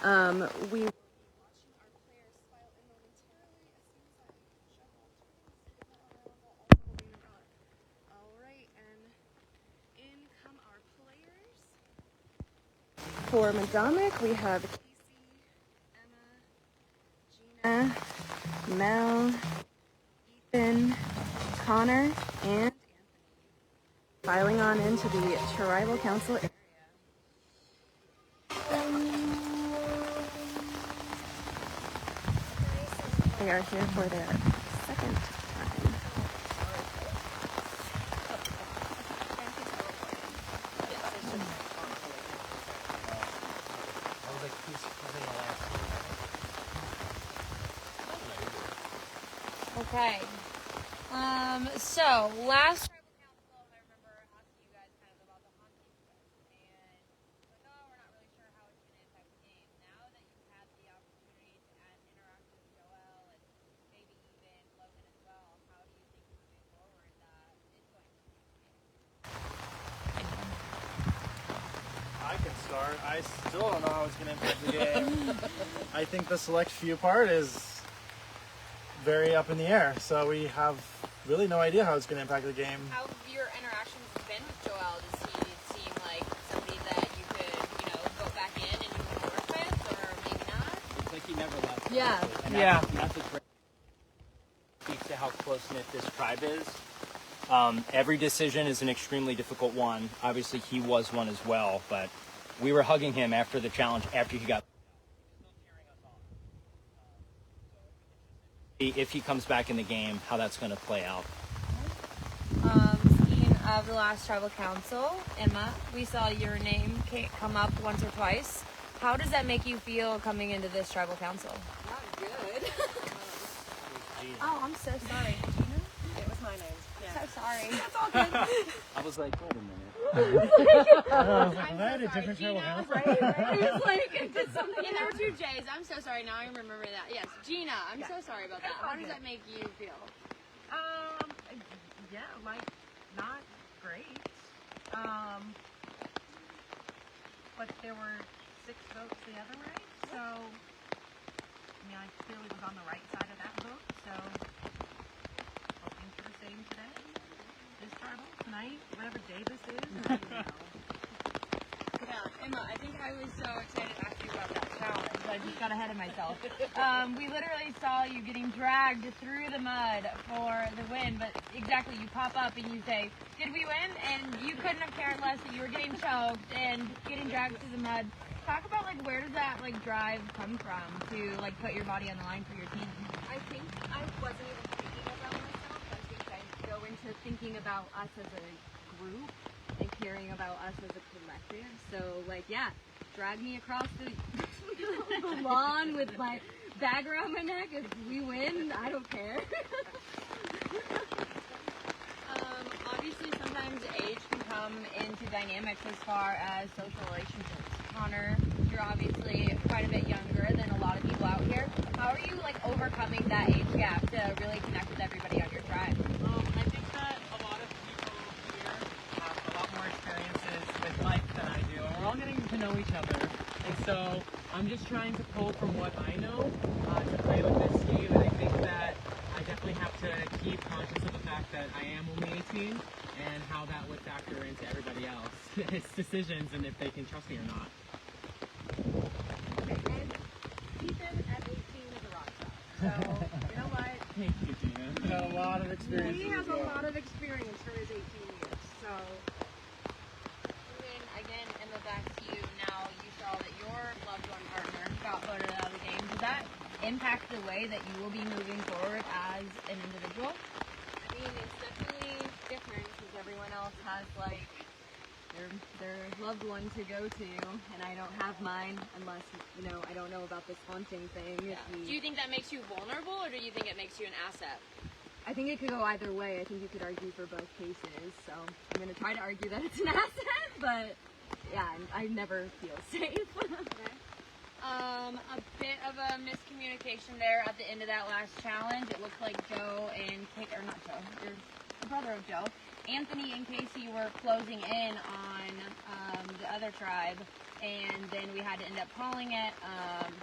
We For Madomic, we have Casey, Emma, Gina, Mel, Ethan, Connor, and Anthony. Filing on into the Tribal Council area. They are here for their second time. Okay. So last tribal council, I remember asking you guys kind of about the haunting stuff, and like, oh, we're not really sure how it's going to impact the game. Now that you've had the opportunity to interact with Joel and maybe even Logan as well, how do you think moving forward that it's going to impact the game? I can start. I still don't know how it's going to impact the game. I think the select few part is very up in the air, so we have really no idea how it's going to impact the game. How have your interactions been with Joel? Does he seem like somebody that you could, go back in and you can work with, or maybe not? It's like he never left. Yeah. And that's a great speaks to how close-knit this tribe is. Every decision is an extremely difficult one. Obviously, he was one as well, but we were hugging him after the challenge, after he got if he comes back in the game, how that's going to play out. Speaking of the last tribal council, Emma, we saw your name come up once or twice. How does that make you feel coming into this tribal council? Not good. Oh, I'm so sorry. Gina? It was my name. Yeah. So sorry. That's all good. I was like, wait a minute. Was that a different tribal council? Right? It was like, did something. Yeah, there were two J's. I'm so sorry. Now I remember that. Yes, Gina. I'm so sorry about that. How does that make you feel? Yeah, like, not great. But there were 6 votes the other way, so, I mean, I clearly was on the right side of that vote, so, hoping for the same today. This tribal, tonight, whatever day this is, I don't know. Yeah, Emma, I think I was so excited to ask you about that challenge. I just got ahead of myself. We literally saw you getting dragged through the mud for the win, but exactly, you pop up and you say, did we win? And you couldn't have cared less that you were getting choked and getting dragged through the mud. Talk about, like, where does that, like, drive come from to, like, put your body on the line for your team? I think I wasn't even thinking about myself. I think I go into thinking about us as a group and caring about us as a collective. So, like, yeah, drag me across the lawn with my bag around my neck. If we win, I don't care. Obviously, sometimes age can come into dynamics as far as social relationships. Connor, you're obviously quite a bit younger than a lot of people out here. How are you, like, overcoming that age gap to really connect with everybody on your tribe? I think that a lot of people here have a lot more experiences with life than I do, and we're all getting to know each other. And so I'm just trying to pull from what I know to play with this team, and I think that I definitely have to keep conscious of the fact that I am only 18 and how that would factor into everybody else, his decisions, and if they can trust me or not. And Ethan at 18 is a rock star. So, you know what? Thank you, Gina. He's got a lot of experience. He has a lot of experience for his 18 years, so. Moving again, Emma, back to you. Now, you saw that your loved one partner got voted out of the game. Does that impact the way that you will be moving forward as an individual? I mean, it's definitely different because everyone else has, like, their loved one to go to, and I don't have mine unless, I don't know about this haunting thing. Yeah. Do you think that makes you vulnerable, or do you think it makes you an asset? I think it could go either way. I think you could argue for both cases, so I'm going to try to argue that it's an asset, but yeah, I never feel safe. Okay. A bit of a miscommunication there at the end of that last challenge. It looked like Joe and you're the brother of Joe. Anthony and Casey were closing in on the other tribe. and then we had to end up calling it,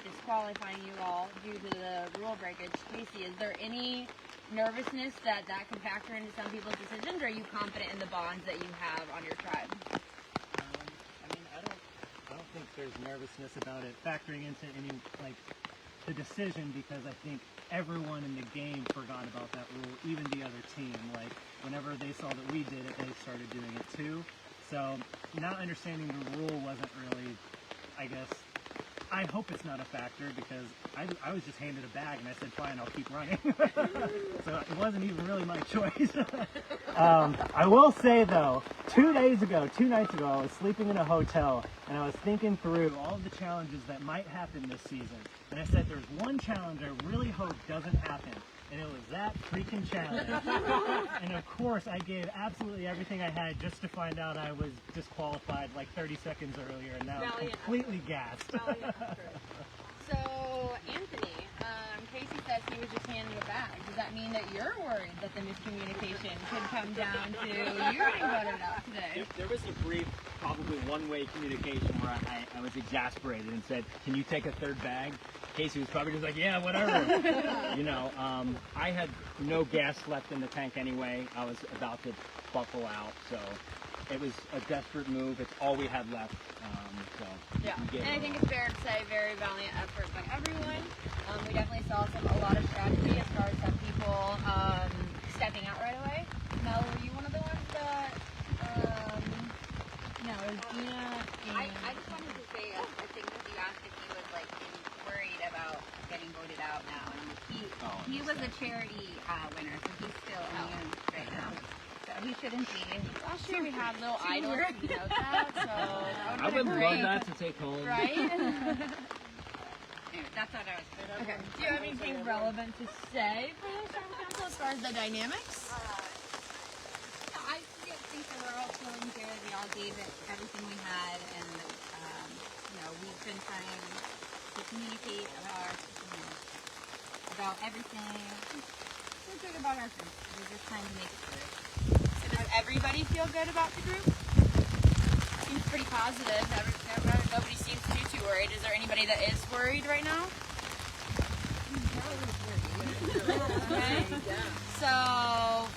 disqualifying you all due to the rule breakage. Casey, is there any nervousness that could factor into some people's decisions, or are you confident in the bonds that you have on your tribe? I mean, I don't think there's nervousness about it factoring into any, like, the decision, because I think everyone in the game forgot about that rule, even the other team. Like, whenever they saw that we did it, they started doing it too. So, not understanding the rule wasn't really, I guess, I hope it's not a factor, because I was just handed a bag and I said, fine, I'll keep running. So it wasn't even really my choice. I will say though, 2 nights ago, I was sleeping in a hotel and I was thinking through all of the challenges that might happen this season. And I said, there's one challenge I really hope doesn't happen. And it was that freaking challenge. And of course, I gave absolutely everything I had just to find out I was disqualified like 30 seconds earlier, and now I'm completely gassed. So, Anthony, Casey says he was just handed a bag. Does that mean that you're worried that the miscommunication could come down to you getting voted out today? There was a brief, probably one-way communication where I was exasperated and said, can you take a third bag? Casey was probably just like, yeah, whatever. You know, I had no gas left in the tank anyway. I was about to buckle out, so it was a desperate move. It's all we had left. Yeah, and I think it's fair to say very valiant effort by everyone. We definitely saw a lot of strategy as far as some people stepping out right away. Mel, were you one of the ones that, no, it was Gina and... I just wanted to say, I think that you asked if he was like worried about getting voted out now, and he was a charity winner, so he's still immune right now. So he shouldn't be. Last year we had little idols, you know that, so that I would love that to take home. right? Anyway, that's what I was saying. Okay. Do you have anything relevant to say for the Tribal Council as far as the dynamics? No, I think that we're all feeling good. We all gave it everything we had, and we've been trying to communicate about everything. We're good about our group. We're just trying to make it through. So does everybody feel good about the group? Seems pretty positive. Nobody seems too worried. Is there anybody that is worried right now? Okay. So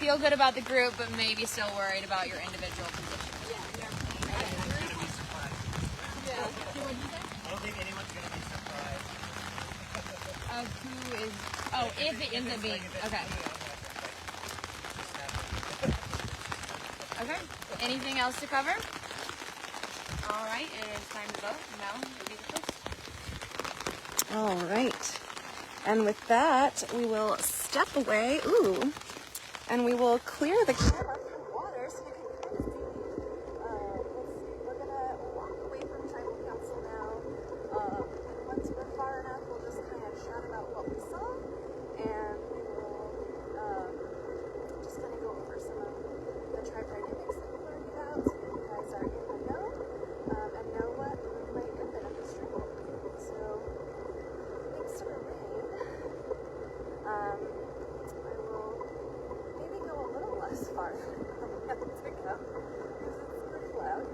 feel good about the group, but maybe still worried about your individual position. I don't think anyone's going to be surprised. Of who is... Oh, if it ends up being... Okay. Okay. Anything else to cover? All right. It is time to vote. Mel, you'll be the first. All right. And with that, we will step away. Ooh. And we will clear the camera from water so you can kind of see. We're going to walk away from Tribal Council now. Once we're far enough, we'll just kind of chat about what we saw. And we will just kind of go over some of the tribe dynamics that we learned about. So you guys are in the know and know what might happen at this tribal. So, thanks to the rain, I will maybe go a little less far than I have to go because it's pretty loud.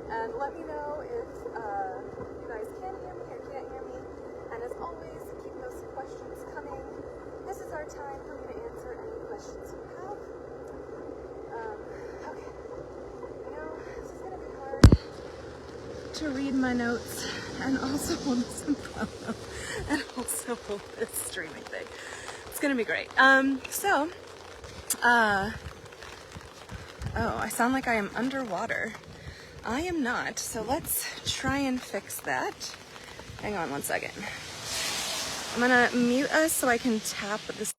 And let me know if you guys can hear me or can't hear me. And as always, keep those questions coming. This is our time for me to answer any questions you have. Okay. I know this is going to be hard to read my notes and also hold this in front of and also hold this streaming thing. It's going to be great. Oh, I sound like I am underwater. I am not, so let's try and fix that. Hang on one second. I'm gonna mute us so I can tap this.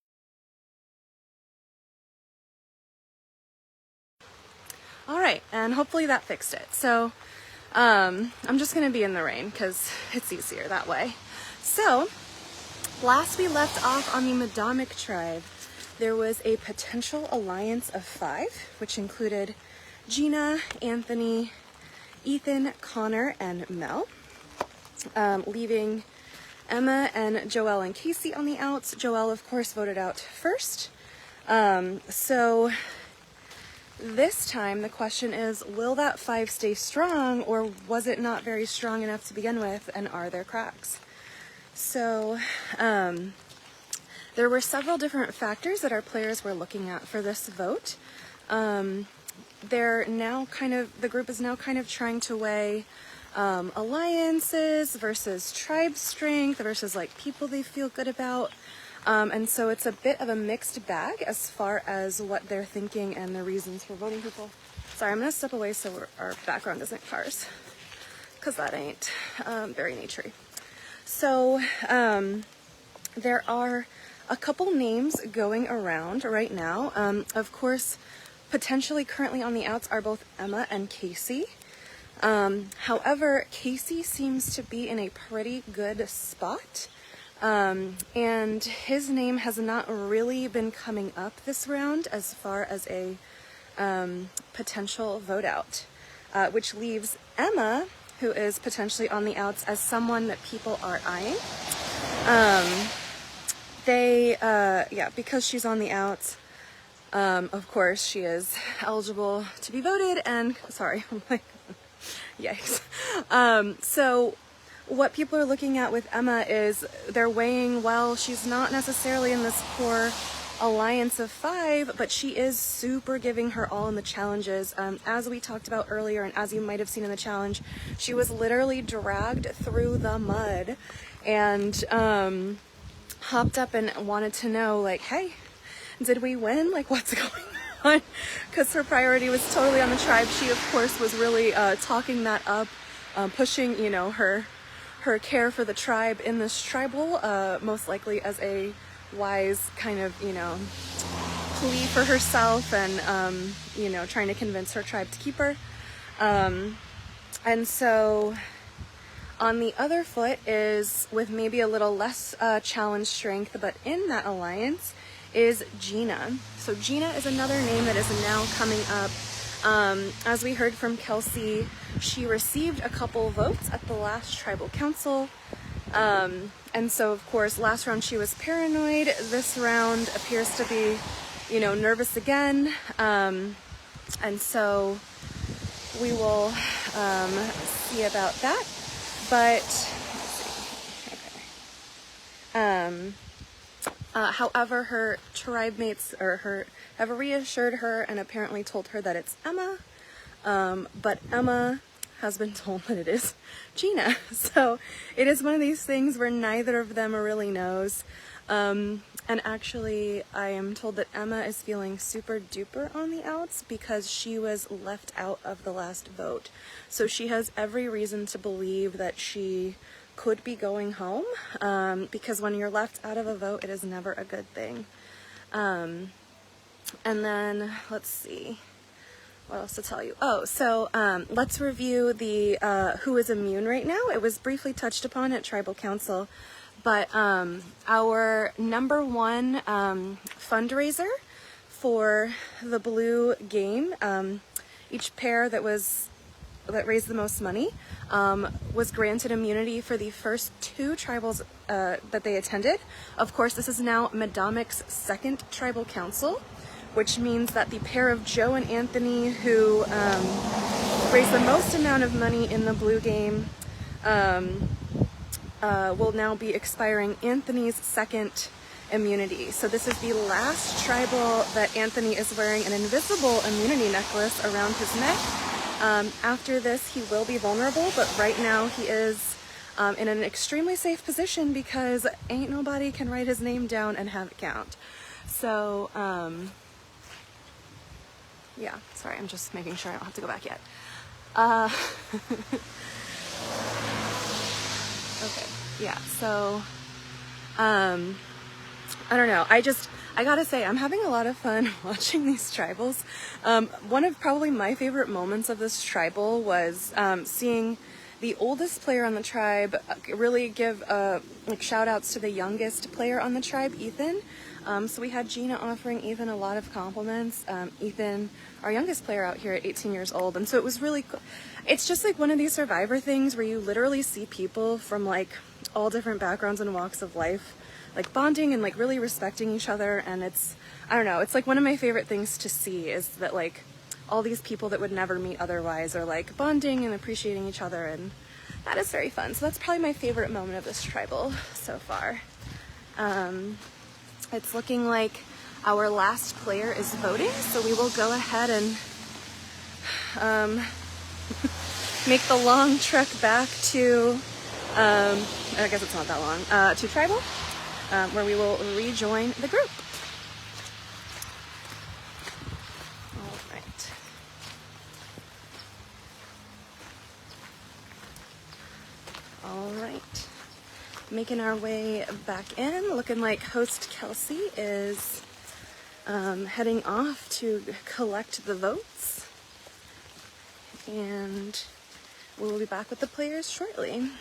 All right, and hopefully that fixed it. So I'm just gonna be in the rain because it's easier that way. So last we left off on the Madamic tribe, there was a potential alliance of 5, which included Gina, Anthony, Ethan, Connor, and Mel, leaving Emma and Joelle and Casey on the outs. Joelle, of course, voted out first. So this time the question is, will that 5 stay strong, or was it not very strong enough to begin with, and are there cracks? So there were several different factors that our players were looking at for this vote. They're now the group is now kind of trying to weigh alliances versus tribe strength versus like people they feel good about. And so it's a bit of a mixed bag as far as what they're thinking and the reasons for voting people. Sorry, I'm gonna step away so our background isn't cars, because that ain't very naturey. So there are a couple names going around right now. Of course, potentially currently on the outs are both Emma and Casey. However, Casey seems to be in a pretty good spot. And his name has not really been coming up this round as far as a potential vote out, which leaves Emma, who is potentially on the outs, as someone that people are eyeing. Because she's on the outs, of course she is eligible to be voted, and sorry, I'm like, yikes. So what people are looking at with Emma is they're weighing, well, she's not necessarily in this core alliance of 5, but she is super giving her all in the challenges. As we talked about earlier, and as you might have seen in the challenge, she was literally dragged through the mud and hopped up and wanted to know, like, hey, did we win? Like, what's going on? Because her priority was totally on the tribe. She, of course, was really talking that up, pushing, you know, her care for the tribe in this tribal, most likely as a wise kind of, you know, plea for herself, and you know, trying to convince her tribe to keep her. And so on the other foot is, with maybe a little less challenge strength, but in that alliance, is Gina. So Gina is another name that is now coming up. As we heard from Kelsey, she received a couple votes at the last tribal council. And so, of course, last round she was paranoid. This round appears to be, you know, nervous again. And so we will see about that. But, okay. However, her tribe mates have reassured her and apparently told her that it's Emma. But Emma has been told that it is Gina. So it is one of these things where neither of them really knows. And actually, I am told that Emma is feeling super duper on the outs because she was left out of the last vote. So she has every reason to believe that she could be going home, because when you're left out of a vote, it is never a good thing. And then, let's see, what else to tell you? Oh, so let's review the who is immune right now. It was briefly touched upon at Tribal Council, but our number one fundraiser for the blue game, each pair that raised the most money, was granted immunity for the first 2 tribals that they attended. Of course, this is now Medomic's second tribal council, which means that the pair of Joe and Anthony, who raised the most amount of money in the blue game, will now be expiring Anthony's second immunity. So this is the last tribal that Anthony is wearing an invisible immunity necklace around his neck. After this, he will be vulnerable, but right now he is in an extremely safe position because ain't nobody can write his name down and have it count. So, yeah, sorry, I'm just making sure I don't have to go back yet. Okay, yeah, so, I don't know, I gotta say, I'm having a lot of fun watching these tribals. One of probably my favorite moments of this tribal was seeing the oldest player on the tribe really give like shout outs to the youngest player on the tribe, Ethan. So we had Gina offering Ethan a lot of compliments. Ethan, our youngest player out here at 18 years old. And so it was really cool. It's just like one of these Survivor things where you literally see people from like all different backgrounds and walks of life, like bonding and like really respecting each other. And it's, I don't know, it's like one of my favorite things to see is that like all these people that would never meet otherwise are like bonding and appreciating each other, and that is very fun. So that's probably my favorite moment of this tribal so far. It's looking like our last player is voting, so we will go ahead and make the long trek back to, I guess it's not that long, to tribal, where we will rejoin the group. All right, making our way back in, looking like host Kelsey is heading off to collect the votes, and we will be back with the players shortly.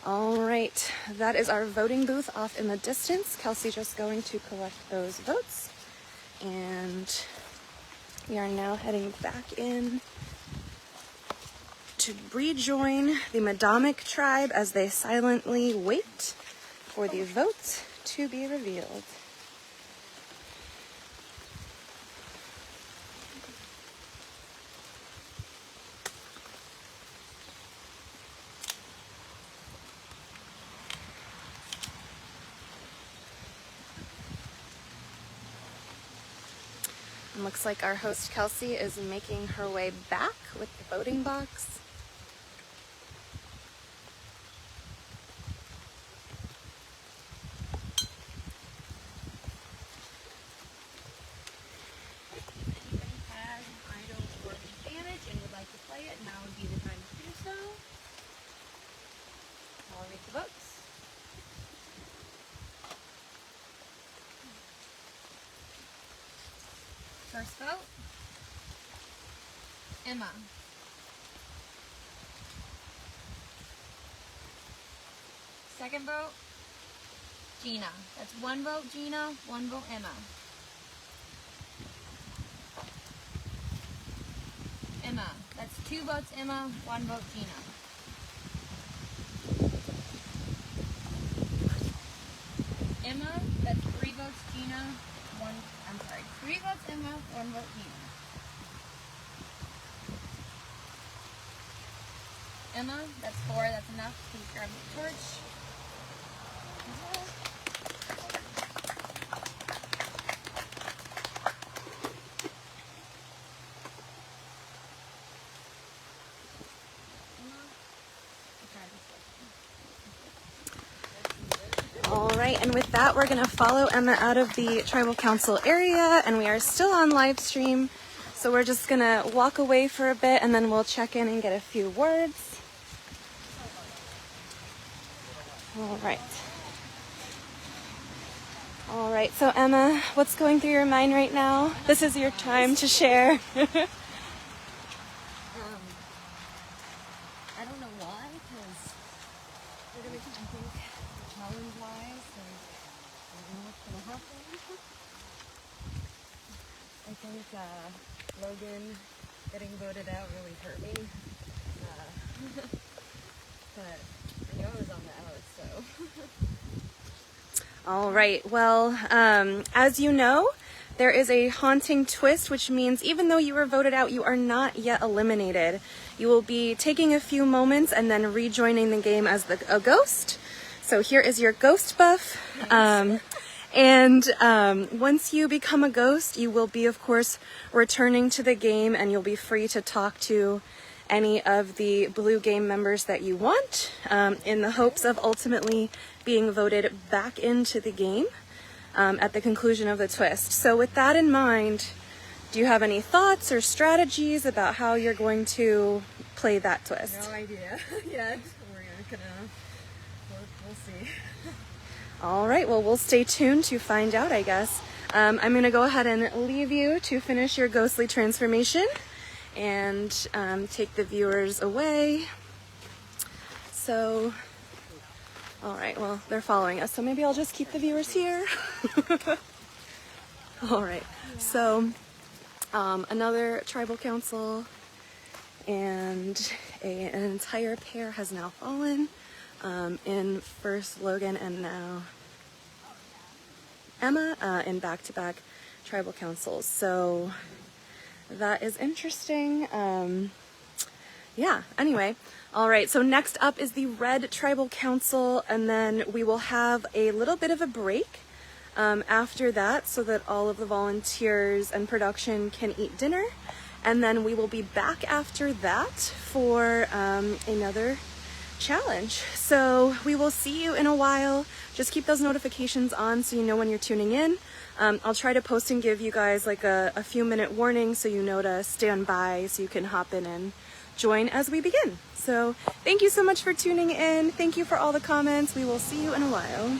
All right, that is our voting booth off in the distance. Kelsey just going to collect those votes, and we are now heading back in to rejoin the Madamic tribe as they silently wait for the votes to be revealed. And looks like our host Kelsey is making her way back with the voting box. First vote, Emma. Second vote, Gina. That's one vote Gina, one vote Emma. Emma. That's two votes Emma, one vote Gina. Emma. That's three votes Gina, three votes Emma, one vote Gina. Emma, that's four, that's enough. Please grab the torch. All right, and with that, we're gonna follow Emma out of the tribal council area, and we are still on live stream. So we're just gonna walk away for a bit, and then we'll check in and get a few words. All right. All right, so Emma, what's going through your mind right now? This is your time to share. I don't know why, because we're going to, I think, challenge-wise, and I don't know what's going to happen. I think Logan getting voted out really hurt me. But I know I was on the out, so... All right, well, as you know, there is a haunting twist, which means even though you were voted out, you are not yet eliminated. You will be taking a few moments and then rejoining the game as a ghost. So here is your ghost buff. And once you become a ghost, you will be, of course, returning to the game, and you'll be free to talk to any of the blue game members that you want, in the hopes of ultimately being voted back into the game at the conclusion of the twist. So with that in mind, do you have any thoughts or strategies about how you're going to play that twist? No idea yet. We'll see. All right, well, we'll stay tuned to find out, I guess. I'm going to go ahead and leave you to finish your ghostly transformation and take the viewers away. So, all right, well, they're following us, so maybe I'll just keep the viewers here. All right, so another tribal council and an entire pair has now fallen in first Logan and now Emma in back-to-back tribal councils. So that is interesting. Yeah, anyway. All right, so next up is the Red Tribal Council, and then we will have a little bit of a break after that so that all of the volunteers and production can eat dinner. And then we will be back after that for another challenge. So we will see you in a while. Just keep those notifications on so you know when you're tuning in. I'll try to post and give you guys like a few minute warning so you know to stand by so you can hop in and join as we begin. So thank you so much for tuning in. Thank you for all the comments. We will see you in a while.